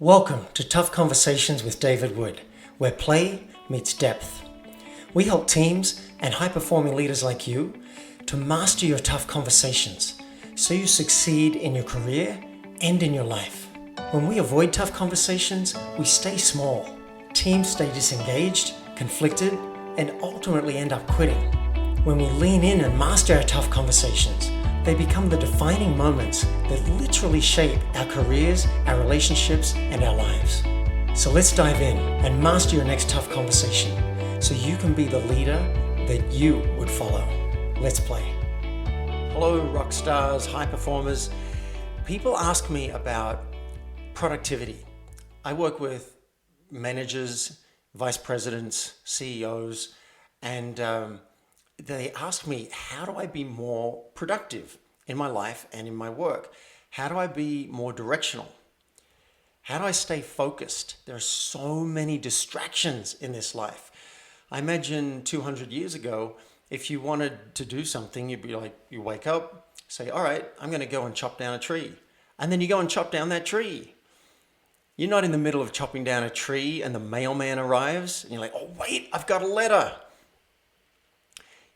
Welcome to Tough Conversations with David Wood, where play meets depth. We help teams and high-performing leaders like you to master your tough conversations so you succeed in your career and in your life. When we avoid tough conversations, we stay small. Teams stay disengaged, conflicted, and ultimately end up quitting. When we lean in and master our tough conversations, they become the defining moments that literally shape our careers, our relationships, and our lives. So let's dive in and master your next tough conversation so you can be the leader that you would follow. Let's play. Hello, rock stars, high performers. People ask me about productivity. I work with managers, vice presidents, CEOs, and they ask me, how do I be more productive in my life and in my work? How do I be more directional? How do I stay focused? There are so many distractions in this life. I imagine 200 years ago, if you wanted to do something, you'd be like, you wake up, say, all right, I'm going to go and chop down a tree. And then you go and chop down that tree. You're not in the middle of chopping down a tree and the mailman arrives and you're like, oh, wait, I've got a letter.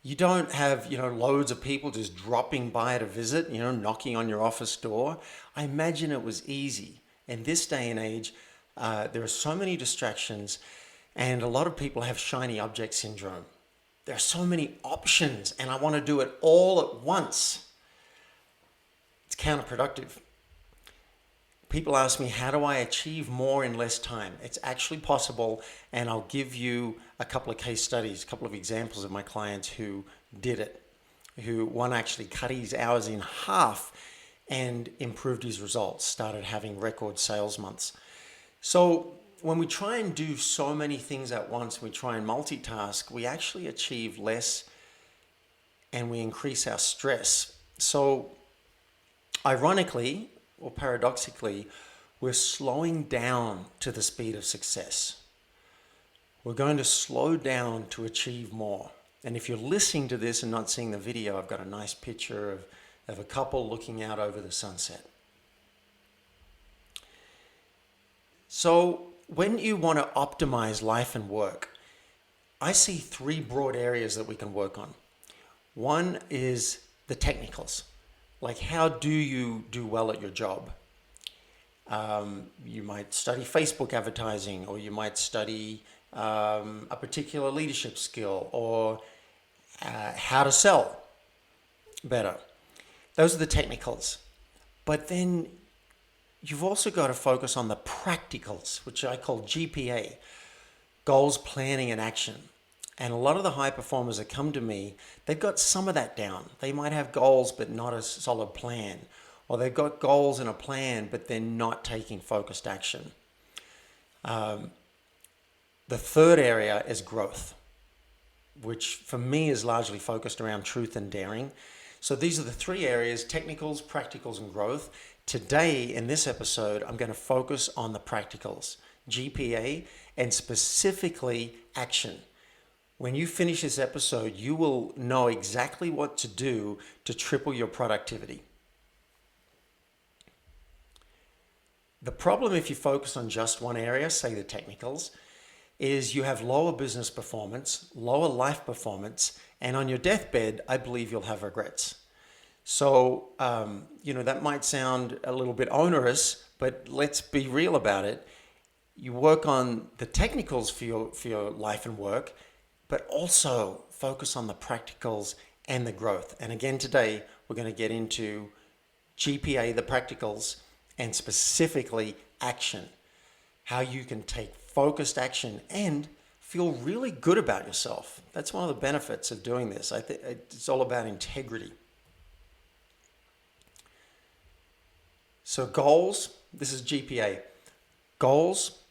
You don't have, loads of people just dropping by to visit, knocking on your office door. I imagine it was easy. In this day and age, there are so many distractions, and a lot of people have shiny object syndrome. There are so many options, and I want to do it all at once. It's counterproductive. People ask me, how do I achieve more in less time? It's actually possible, and I'll give you a couple of case studies, a couple of examples of my clients who did it, one actually cut his hours in half and improved his results, started having record sales months. So when we try and do so many things at once, we try and multitask, we actually achieve less and we increase our stress. So ironically, or paradoxically, we're slowing down to the speed of success. We're going to slow down to achieve more. And if you're listening to this and not seeing the video, I've got a nice picture of a couple looking out over the sunset. So when you want to optimize life and work, I see three broad areas that we can work on. One is the technicals. Like, how do you do well at your job? You might study Facebook advertising, or you might study a particular leadership skill, or how to sell better. Those are the technicals. But then you've also got to focus on the practicals, which I call GPA, goals, planning, and action. And a lot of the high performers that come to me, they've got some of that down. They might have goals, but not a solid plan. Or they've got goals and a plan, but they're not taking focused action. The third area is growth, which for me is largely focused around truth and daring. So these are the three areas: technicals, practicals, and growth. Today, in this episode, I'm going to focus on the practicals, GPA, and specifically action. When you finish this episode, you will know exactly what to do to triple your productivity. The problem if you focus on just one area, say the technicals, is you have lower business performance, lower life performance, and on your deathbed, I believe you'll have regrets. So, that might sound a little bit onerous, but let's be real about it. You work on the technicals for your life and work, but also focus on the practicals and the growth. And again, today, we're going to get into GPA, the practicals, and specifically action. How you can take focused action and feel really good about yourself. That's one of the benefits of doing this. I think it's all about integrity. So goals, this is GPA. Goals,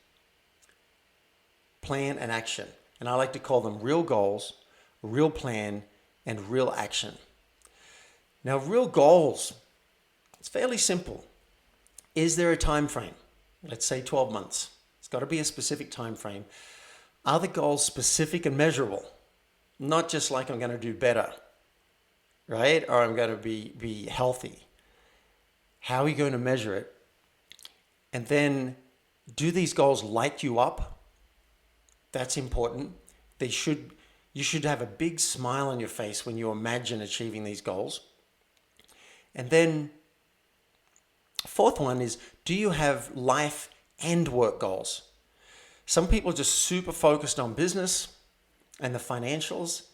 plan, and action. And I like to call them real goals, real plan, and real action. Now, real goals, it's fairly simple. Is there a time frame? Let's say 12 months. It's got to be a specific time frame. Are the goals specific and measurable? Not just like I'm going to do better, right? Or I'm going to be healthy. How are you going to measure it? And then Do these goals light you up? That's important. You should have a big smile on your face when you imagine achieving these goals. And then fourth one is, do you have life and work goals? Some people are just super focused on business and the financials,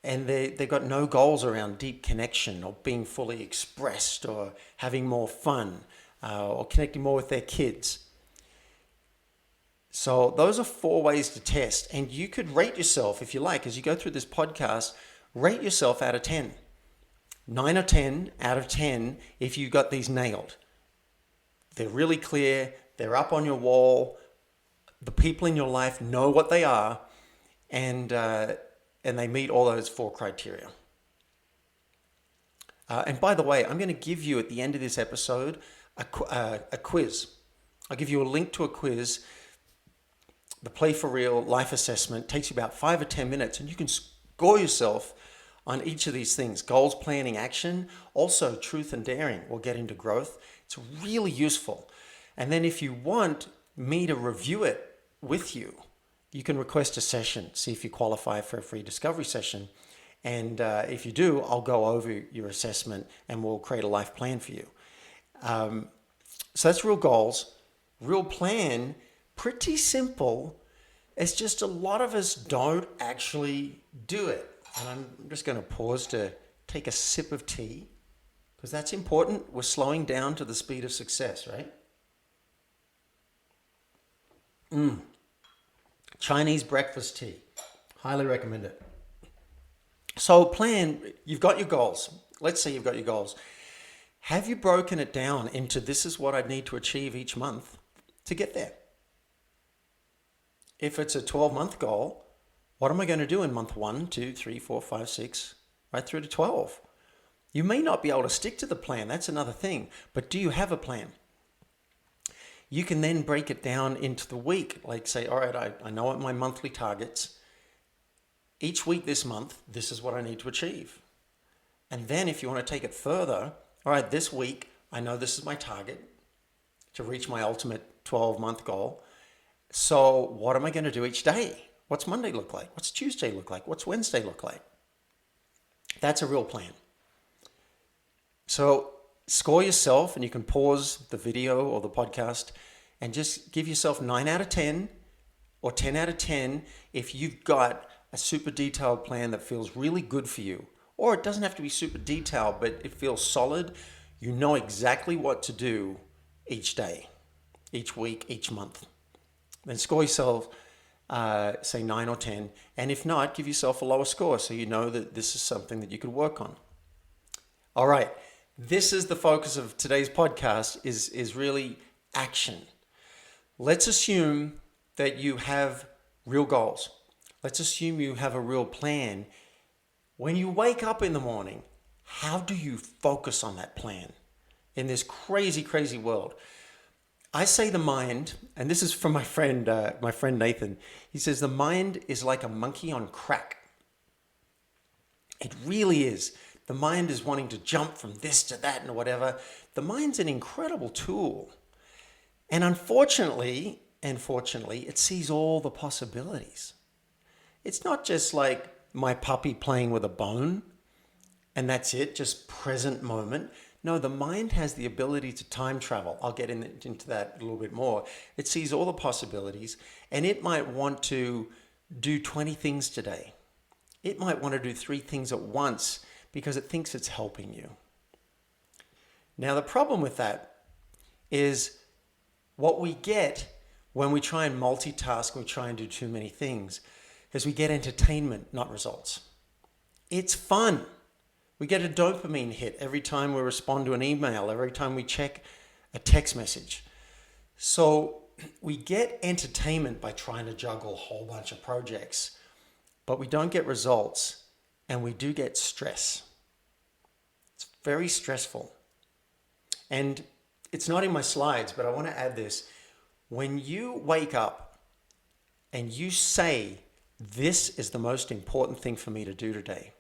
and they've got no goals around deep connection or being fully expressed or having more fun or connecting more with their kids. So those are 4 ways to test, and you could rate yourself if you like as you go through this podcast. Rate yourself out of 10. 9 or 10 out of 10 if you got these nailed. They're really clear, they're up on your wall, the people in your life know what they are, and they meet all those 4 criteria. And by the way, I'm going to give you at the end of this episode a quiz. I'll give you a link to a quiz. The Play for Real life assessment takes you about 5 or 10 minutes, and you can score yourself on each of these things. Goals, planning, action, also truth and daring. We'll get into growth. It's really useful. And then if you want me to review it with you, you can request a session, see if you qualify for a free discovery session. And if you do, I'll go over your assessment and we'll create a life plan for you. So that's real goals. Real plan, pretty simple. It's just a lot of us don't actually do it. And I'm just going to pause to take a sip of tea, because that's important. We're slowing down to the speed of success, right? Chinese breakfast tea. Highly recommend it. So plan, you've got your goals. Let's say you've got your goals. Have you broken it down into, this is what I need to achieve each month to get there? If it's a 12-month goal, what am I going to do in month 1, 2, 3, 4, 5, 6, right through to 12? You may not be able to stick to the plan. That's another thing. But do you have a plan? You can then break it down into the week. Like say, all right, I know what my monthly targets. Each week this month, this is what I need to achieve. And then if you want to take it further, all right, this week, I know this is my target to reach my ultimate 12-month goal. So what am I going to do each day? What's Monday look like? What's Tuesday look like? What's Wednesday look like? That's a real plan. So score yourself, and you can pause the video or the podcast and just give yourself 9 out of 10 or 10 out of 10 if you've got a super detailed plan that feels really good for you. Or it doesn't have to be super detailed, but it feels solid. You know exactly what to do each day, each week, each month. Then score yourself, say 9 or 10. And if not, give yourself a lower score so you know that this is something that you could work on. All right. This is the focus of today's podcast is really action. Let's assume that you have real goals. Let's assume you have a real plan. When you wake up in the morning, how do you focus on that plan in this crazy, crazy world? I say the mind, and this is from my friend Nathan. He says the mind is like a monkey on crack. It really is. The mind is wanting to jump from this to that and whatever. The mind's an incredible tool. And unfortunately, it sees all the possibilities. It's not just like my puppy playing with a bone and that's it, just present moment. No, the mind has the ability to time travel. I'll get into that a little bit more. It sees all the possibilities, and it might want to do 20 things today. It might want to do 3 things at once because it thinks it's helping you. Now, the problem with that is what we get when we try and multitask, we try and do too many things, is we get entertainment, not results. It's fun. We get a dopamine hit every time we respond to an email, every time we check a text message. So we get entertainment by trying to juggle a whole bunch of projects, but we don't get results, and we do get stress. It's very stressful. And it's not in my slides, but I want to add this. When you wake up and you say, this is the most important thing for me to do today,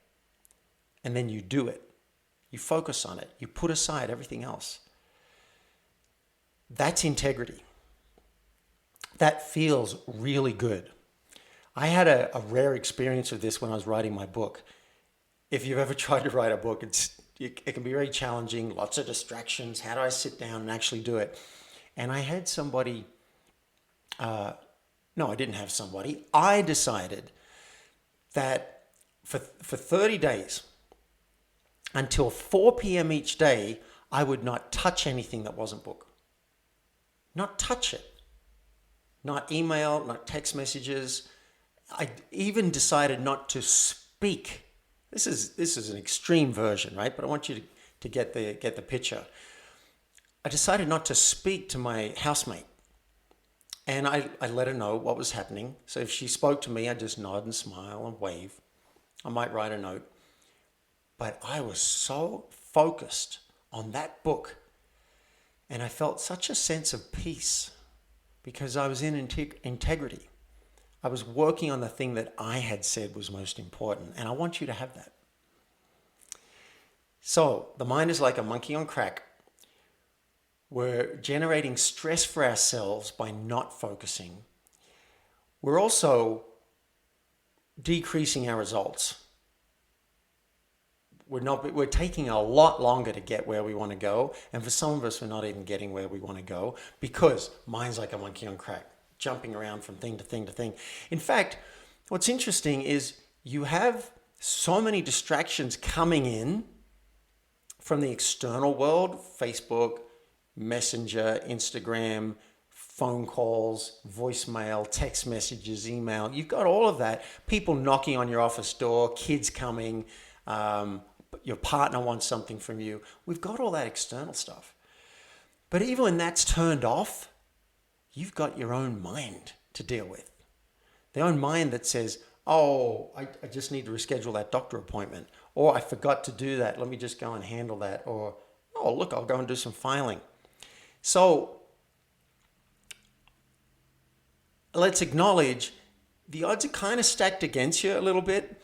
and then you do it, you focus on it, you put aside everything else, that's integrity. that feels really good. I had a rare experience of this when I was writing my book. If you've ever tried to write a book, it can be very challenging, lots of distractions. How do I sit down and actually do it? And I had somebody, no, I didn't have somebody. I decided that for 30 days, until 4 p.m. each day, I would not touch anything that wasn't book. Not touch it. Not email, not text messages. I even decided not to speak. This is an extreme version, right? But I want you to get the picture. I decided not to speak to my housemate. And I let her know what was happening. So if she spoke to me, I'd just nod and smile and wave. I might write a note. But I was so focused on that book. And I felt such a sense of peace because I was in integrity. I was working on the thing that I had said was most important. And I want you to have that. So the mind is like a monkey on crack. We're generating stress for ourselves by not focusing. We're also decreasing our results. We're taking a lot longer to get where we want to go. And for some of us, we're not even getting where we want to go because mind's like a monkey on crack, jumping around from thing to thing to thing. In fact, what's interesting is you have so many distractions coming in from the external world, Facebook, Messenger, Instagram, phone calls, voicemail, text messages, email. You've got all of that. People knocking on your office door, kids coming, your partner wants something from you. We've got all that external stuff. But even when that's turned off, you've got your own mind to deal with. The own mind that says, oh, I just need to reschedule that doctor appointment. Or I forgot to do that. Let me just go and handle that. Or, oh, look, I'll go and do some filing. So let's acknowledge the odds are kind of stacked against you a little bit.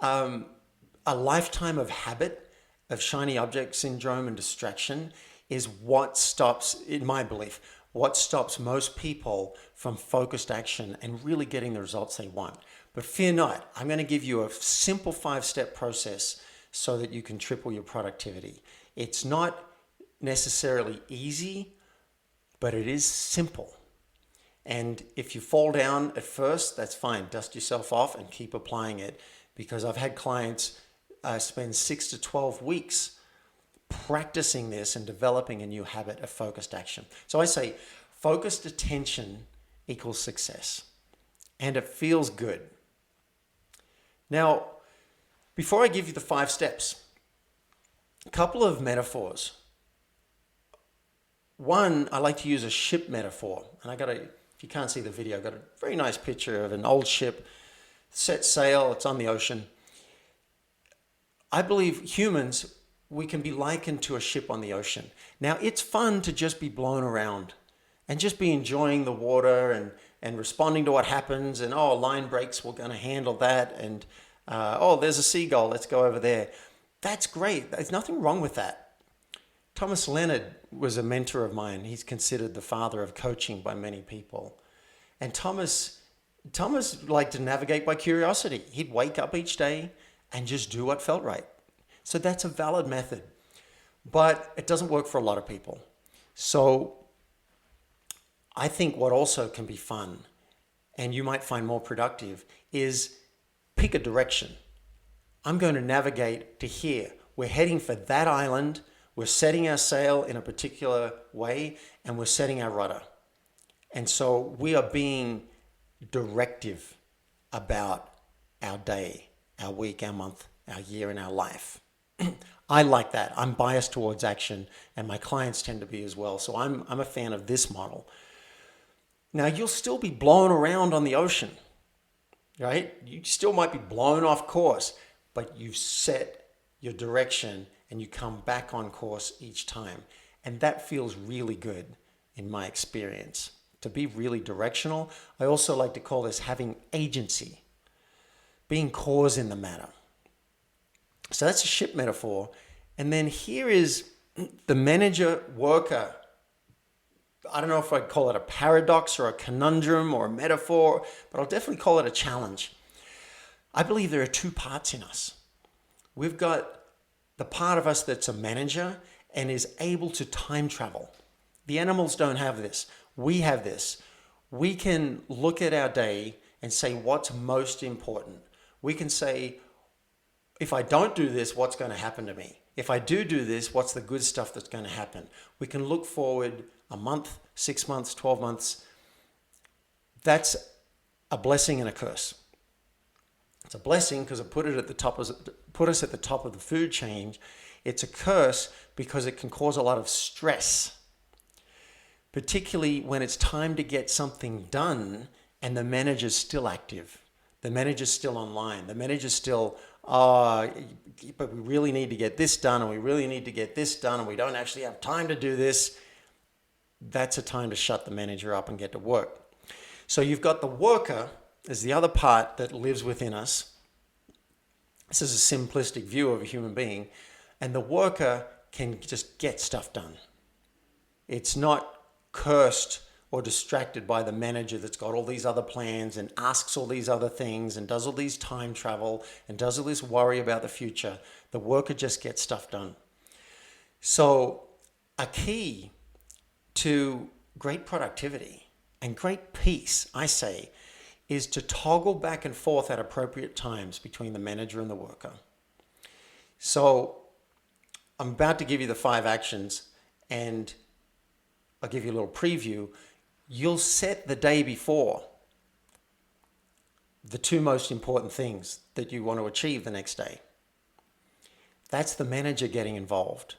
A lifetime of habit, of shiny object syndrome and distraction is what stops, in my belief, what stops most people from focused action and really getting the results they want. But fear not, I'm going to give you a simple 5-step process so that you can triple your productivity. It's not necessarily easy, but it is simple. And if you fall down at first, that's fine. Dust yourself off and keep applying it, because I've had clients spend 6 to 12 weeks practicing this and developing a new habit of focused action. So I say focused attention equals success, and it feels good. Now, before I give you the 5 steps, a couple of metaphors. One, I like to use a ship metaphor. And if you can't see the video, I've got a very nice picture of an old ship, set sail, it's on the ocean. I believe humans, we can be likened to a ship on the ocean. Now, it's fun to just be blown around and just be enjoying the water and responding to what happens. And, oh, line breaks, we're going to handle that. And, oh, there's a seagull, let's go over there. That's great. There's nothing wrong with that. Thomas Leonard was a mentor of mine. He's considered the father of coaching by many people. And Thomas liked to navigate by curiosity. He'd wake up each day and just do what felt right. So that's a valid method, but it doesn't work for a lot of people. So I think what also can be fun, and you might find more productive, is pick a direction. I'm going to navigate to here. We're heading for that island. We're setting our sail in a particular way, and we're setting our rudder. And so we are being directive about our day, our week, our month, our year, and our life. I like that. I'm biased towards action, and my clients tend to be as well. So I'm a fan of this model. Now, you'll still be blown around on the ocean, right? You still might be blown off course, but you've set your direction and you come back on course each time. And that feels really good in my experience. To be really directional, I also like to call this having agency, being cause in the matter. So that's a ship metaphor. And then here is the manager-worker I don't know if I'd call it a paradox or a conundrum or a metaphor, but I'll definitely call it a challenge. I believe there are two parts in us. We've got the part of us that's a manager and is able to time travel. The animals don't have this. We have this. We can look at our day and say what's most important. We can say, if I don't do this, what's going to happen to me? If I do this, what's the good stuff that's going to happen? We can look forward a month, 6 months, 12 months. That's a blessing and a curse. It's a blessing because it put us at the top of the food chain. It's a curse because it can cause a lot of stress, particularly when it's time to get something done and the manager's still active. The manager's still online. The manager's still, but we really need to get this done, and we really need to get this done, and we don't actually have time to do this. That's a time to shut the manager up and get to work. So you've got the worker as the other part that lives within us. This is a simplistic view of a human being, and the worker can just get stuff done. It's not cursed or distracted by the manager that's got all these other plans and asks all these other things and does all these time travel and does all this worry about the future. The worker just gets stuff done. So a key to great productivity and great peace, I say, is to toggle back and forth at appropriate times between the manager and the worker. So I'm about to give you the 5 actions, and I'll give you a little preview. You'll set the day before the 2 most important things that you want to achieve the next day. That's the manager getting involved.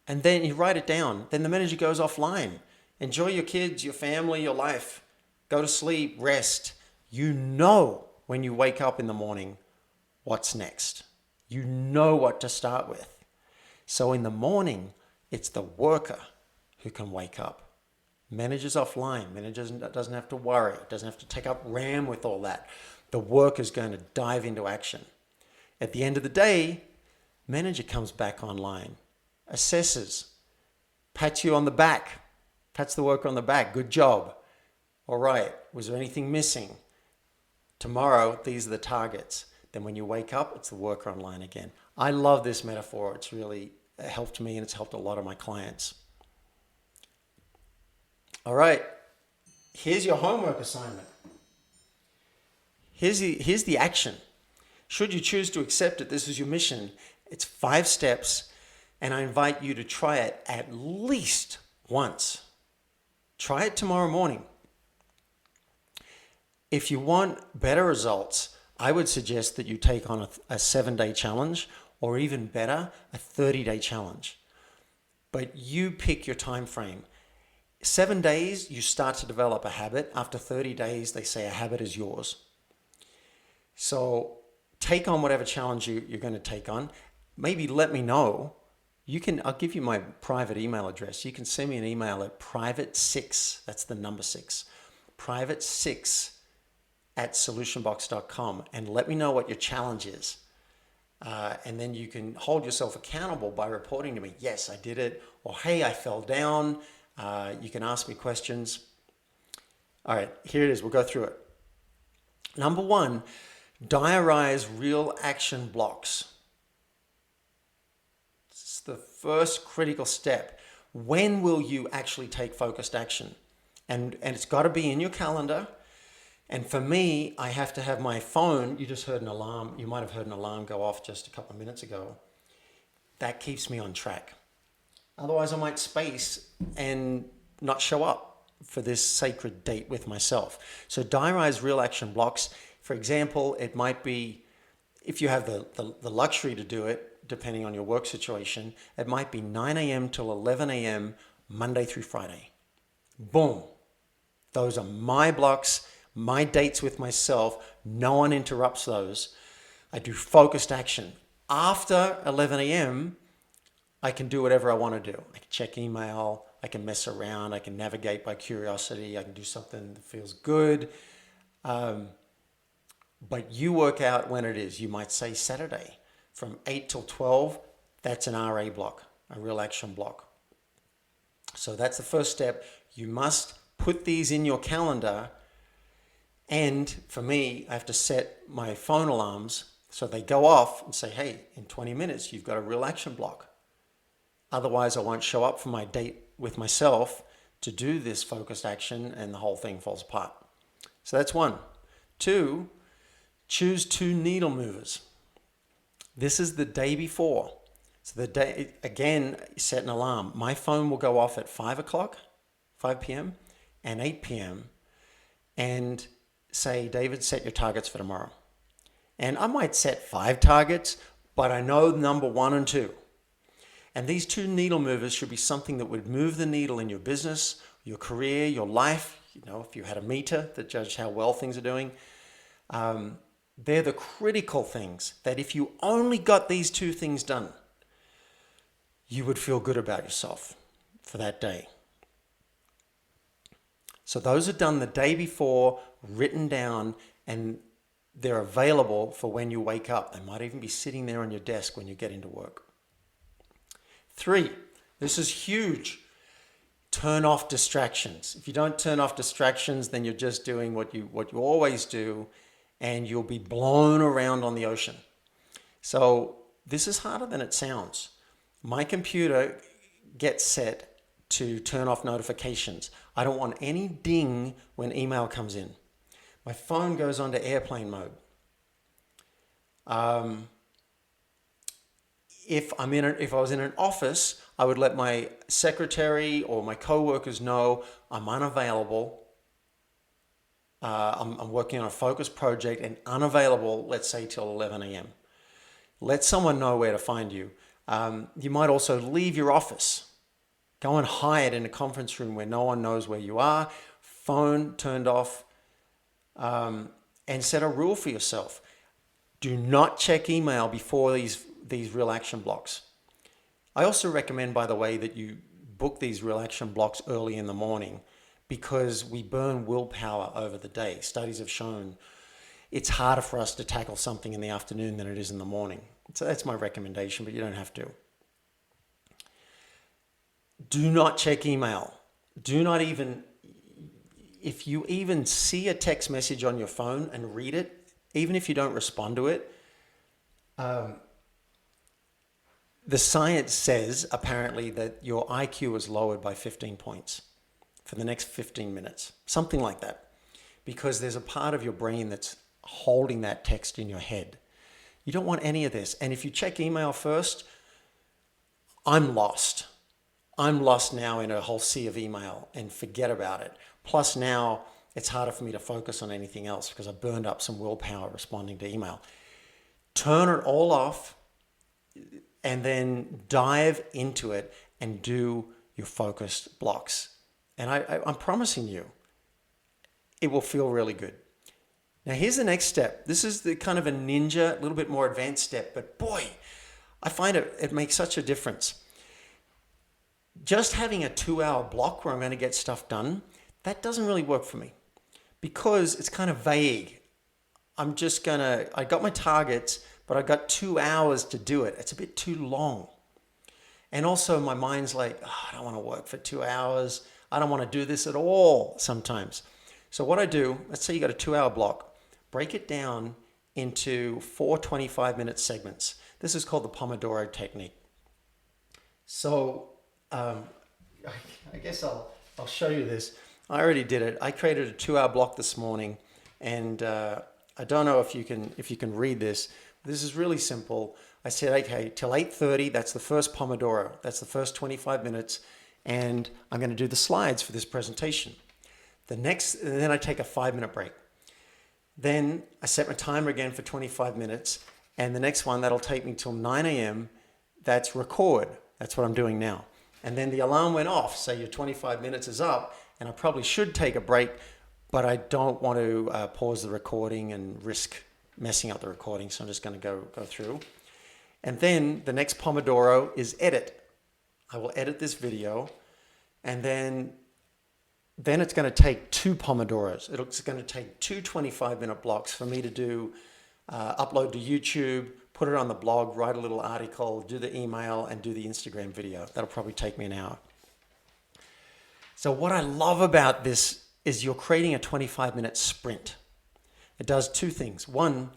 And then you write it down. Then the manager goes offline. Enjoy your kids, your family, your life. Go to sleep, rest. You know when you wake up in the morning what's next. You know what to start with. So in the morning, it's the worker who can wake up. Manager's offline. Manager doesn't have to worry. Doesn't have to take up RAM with all that. The worker's going to dive into action. At the end of the day, manager comes back online, assesses, pats you on the back, pats the worker on the back. Good job. All right. Was there anything missing? Tomorrow, these are the targets. Then when you wake up, it's the worker online again. I love this metaphor. It's really helped me, and it's helped a lot of my clients. All right, here's your homework assignment. Here's the action. Should you choose to accept it, this is your mission. It's 5 steps, and I invite you to try it at least once. Try it tomorrow morning. If you want better results, I would suggest that you take on a 7-day challenge, or even better, a 30-day challenge. But you pick your time frame. 7 days, you start to develop a habit. After 30 days, they say a habit is yours. So take on whatever challenge you're going to take on. Maybe let me know. I'll give you my private email address. You can send me an email at private6, that's the number 6, private6@solutionbox.com, and let me know what your challenge is. And then you can hold yourself accountable by reporting to me, yes, I did it, or hey, I fell down. You can ask me questions. All right, here it is. We'll go through it. Number 1, diarize real action blocks. It's the first critical step. When will you actually take focused action? And it's got to be in your calendar. And for me, I have to have my phone. You just heard an alarm. You might have heard an alarm go off just a couple of minutes ago. That keeps me on track. Otherwise, I might space and not show up for this sacred date with myself. So diarize real action blocks. For example, it might be, if you have the luxury to do it, depending on your work situation, it might be 9 a.m. till 11 a.m. Monday through Friday. Boom. Those are my blocks, my dates with myself. No one interrupts those. I do focused action. After 11 a.m., I can do whatever I want to do. I can check email, I can mess around, I can navigate by curiosity, I can do something that feels good. But you work out when it is. You might say Saturday from 8 till 12, that's an RA block, a real action block. So that's the first step. You must put these in your calendar. And for me, I have to set my phone alarms so they go off and say, hey, in 20 minutes, you've got a real action block. Otherwise, I won't show up for my date with myself to do this focused action and the whole thing falls apart. So that's one. Two, choose 2 needle movers. This is the day before. So the day, again, set an alarm. My phone will go off at 5 p.m. and 8 p.m. and say, David, set your targets for tomorrow. And I might set 5 targets, but I know number 1 and 2. And these 2 needle movers should be something that would move the needle in your business, your career, your life. You know, if you had a meter that judged how well things are doing, they're the critical things that if you only got these 2 things done, you would feel good about yourself for that day. So those are done the day before, written down, and they're available for when you wake up. They might even be sitting there on your desk when you get into work. 3, this is huge. Turn off distractions. If you don't turn off distractions, then you're just doing what you always do, and you'll be blown around on the ocean. So this is harder than it sounds. My computer gets set to turn off notifications. I don't want any ding when email comes in. My phone goes onto airplane mode. If I was in an office, I would let my secretary or my coworkers know I'm unavailable. I'm working on a focused project and unavailable, let's say till 11 a.m. Let someone know where to find you. You might also leave your office. Go and hide in a conference room where no one knows where you are, phone turned off, and set a rule for yourself. Do not check email before these real action blocks. I also recommend, by the way, that you book these real action blocks early in the morning because we burn willpower over the day. Studies have shown it's harder for us to tackle something in the afternoon than it is in the morning. So that's my recommendation, but you don't have to. Do not check email. Do not even, if you even see a text message on your phone and read it, even if you don't respond to it, the science says apparently that your IQ is lowered by 15 points for the next 15 minutes, something like that, because there's a part of your brain that's holding that text in your head. You don't want any of this. And if you check email first, I'm lost. I'm lost now in a whole sea of email and forget about it. Plus now it's harder for me to focus on anything else because I burned up some willpower responding to email. Turn it all off and then dive into it and do your focused blocks. And I'm promising you, it will feel really good. Now here's the next step. This is the kind of a ninja, a little bit more advanced step, but boy, I find it makes such a difference. Just having a 2-hour block where I'm going to get stuff done, that doesn't really work for me because it's kind of vague. I got my targets, but I got 2 hours to do it. It's a bit too long. And also my mind's like, I don't want to work for 2 hours. I don't want to do this at all sometimes. So what I do, let's say you got a 2-hour block, break it down into 4 25-minute segments. This is called the Pomodoro technique. So I guess I'll show you this. I already did it. I created a 2-hour block this morning, and I don't know if you can read this. This is really simple. I said, okay, till 8:30, that's the first Pomodoro. That's the first 25 minutes, and I'm going to do the slides for this presentation. And then I take a 5-minute break. Then I set my timer again for 25 minutes, and the next one, that'll take me till 9 a.m. That's record. That's what I'm doing now. And then the alarm went off, so your 25 minutes is up, and I probably should take a break, but I don't want to pause the recording and risk messing up the recording, so I'm just going to go through. And then the next Pomodoro is edit. I will edit this video, and then it's going to take 2 Pomodoros. It's going to take 2 25-minute blocks for me to do, upload to YouTube, put it on the blog, write a little article, do the email, and do the Instagram video. That'll probably take me an hour. So what I love about this is you're creating a 25-minute sprint. It does two things. One,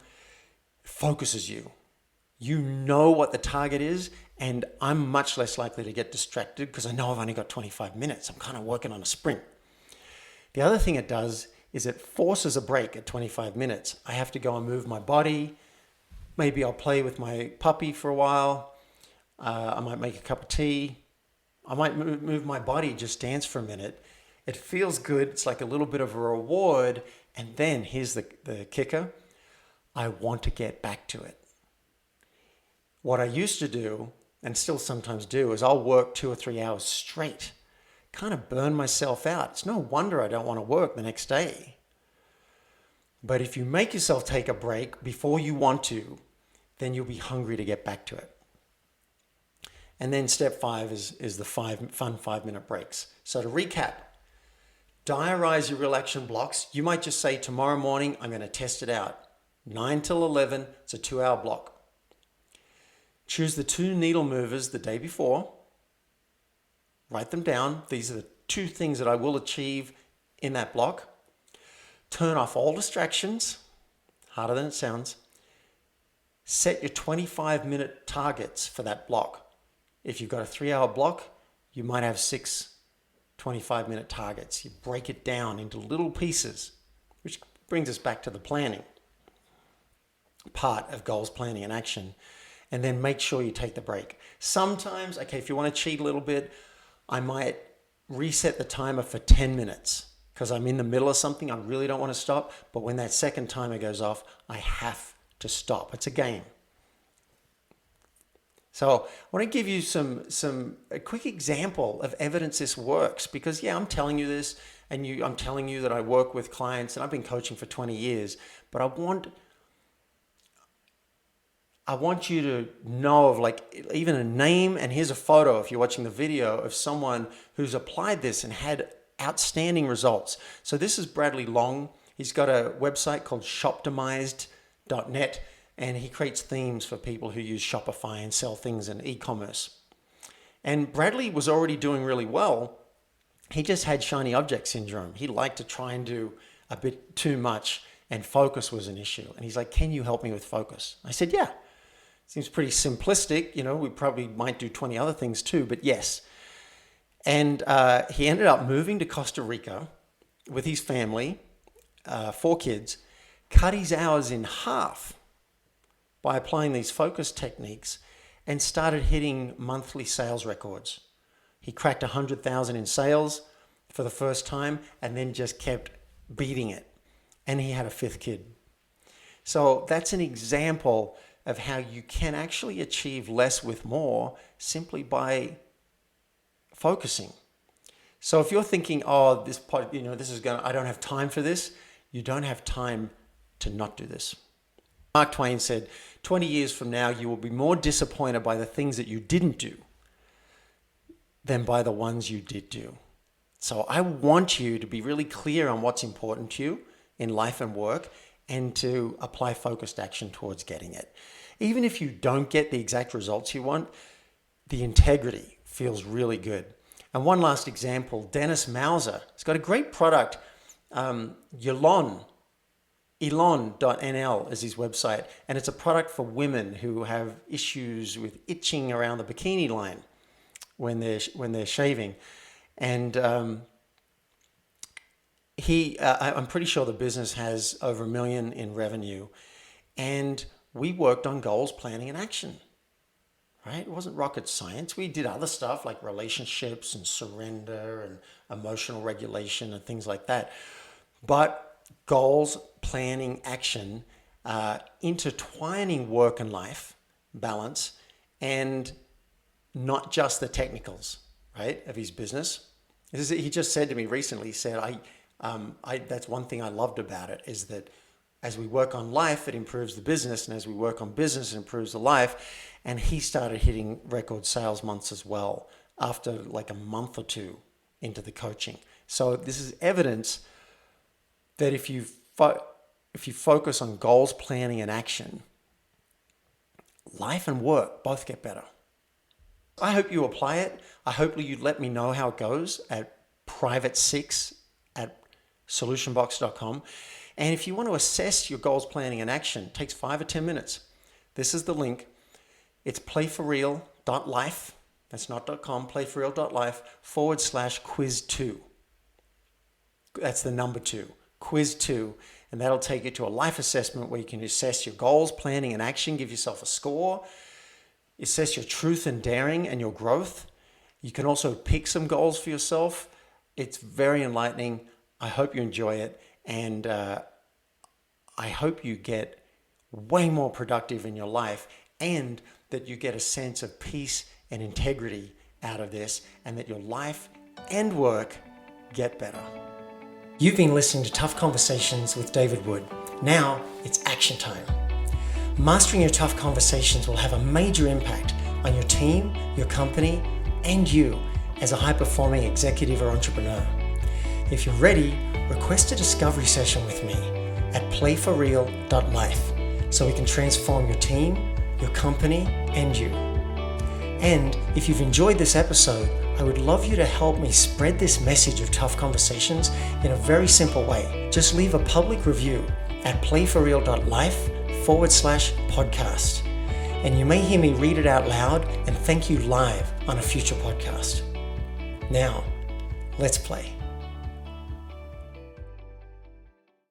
it focuses you. You know what the target is, and I'm much less likely to get distracted because I know I've only got 25 minutes. I'm kind of working on a sprint. The other thing it does is it forces a break at 25 minutes. I have to go and move my body. Maybe I'll play with my puppy for a while. I might make a cup of tea. I might move my body, just dance for a minute. It feels good. It's like a little bit of a reward. And then here's the kicker. I want to get back to it. What I used to do, and still sometimes do, is I'll work 2 or 3 hours straight, kind of burn myself out. It's no wonder I don't want to work the next day. But if you make yourself take a break before you want to, then you'll be hungry to get back to it. And then step 5 is the fun 5-minute breaks. So to recap, diarize your real action blocks. You might just say, tomorrow morning, I'm going to test it out. 9 till 11, it's a 2-hour block. Choose the 2 needle movers the day before. Write them down. These are the 2 things that I will achieve in that block. Turn off all distractions, harder than it sounds. Set your 25-minute targets for that block. If you've got a 3-hour block, you might have 6 25-minute targets. You break it down into little pieces, which brings us back to the planning part of goals, planning, and action. And then make sure you take the break. Sometimes, okay, if you want to cheat a little bit, I might reset the timer for 10 minutes because I'm in the middle of something. I really don't want to stop. But when that second timer goes off, I have to stop. It's a game. So I want to give you a quick example of evidence this works, because yeah, I'm telling you this, and I'm telling you that I work with clients and I've been coaching for 20 years, but I want you to know of like even a name, and here's a photo if you're watching the video of someone who's applied this and had outstanding results. So this is Bradley Long. He's got a website called shoptimized.net. And he creates themes for people who use Shopify and sell things in e-commerce. And Bradley was already doing really well. He just had shiny object syndrome. He liked to try and do a bit too much, and focus was an issue. And he's like, can you help me with focus? I said, yeah. Seems pretty simplistic. We probably might do 20 other things too, but yes. And he ended up moving to Costa Rica with his family, 4 kids, cut his hours in half by applying these focus techniques, and started hitting monthly sales records. He cracked 100,000 in sales for the first time, and then just kept beating it. And he had a 5th kid. So that's an example of how you can actually achieve less with more simply by focusing. So if you're thinking, oh, this is I don't have time for this, you don't have time to not do this. Mark Twain said, 20 years from now, you will be more disappointed by the things that you didn't do than by the ones you did do. So I want you to be really clear on what's important to you in life and work, and to apply focused action towards getting it. Even if you don't get the exact results you want, the integrity feels really good. And one last example, Dennis Mauser. He's got a great product, Elon.nl is his website, and it's a product for women who have issues with itching around the bikini line when they're shaving. And I'm pretty sure the business has over $1 million in revenue, and we worked on goals, planning, and action. Right? It wasn't rocket science. We did other stuff like relationships and surrender and emotional regulation and things like that. But goals, planning, action, intertwining work and life balance, and not just the technicals, right, of his business. He just said to me recently, he said, that's one thing I loved about it, is that as we work on life, it improves the business, and as we work on business, it improves the life. And he started hitting record sales months as well after like a month or 2 into the coaching. So this is evidence that if you focus on goals, planning, and action, life and work both get better. I hope you apply it. I hope you let me know how it goes at private6@solutionbox.com. And if you want to assess your goals, planning, and action, it takes 5 or 10 minutes. This is the link. It's playforreal.life. That's not .com, playforreal.life/quiz2. That's the number 2, quiz 2. And that'll take you to a life assessment where you can assess your goals, planning, and action, give yourself a score, assess your truth and daring and your growth. You can also pick some goals for yourself. It's very enlightening. I hope you enjoy it. And I hope you get way more productive in your life and that you get a sense of peace and integrity out of this and that your life and work get better. You've been listening to Tough Conversations with David Wood. Now it's action time. Mastering your tough conversations will have a major impact on your team, your company, and you as a high-performing executive or entrepreneur. If you're ready, request a discovery session with me at playforreal.life so we can transform your team, your company, and you. And if you've enjoyed this episode, I would love you to help me spread this message of tough conversations in a very simple way. Just leave a public review at playforreal.life/podcast. And you may hear me read it out loud and thank you live on a future podcast. Now, let's play.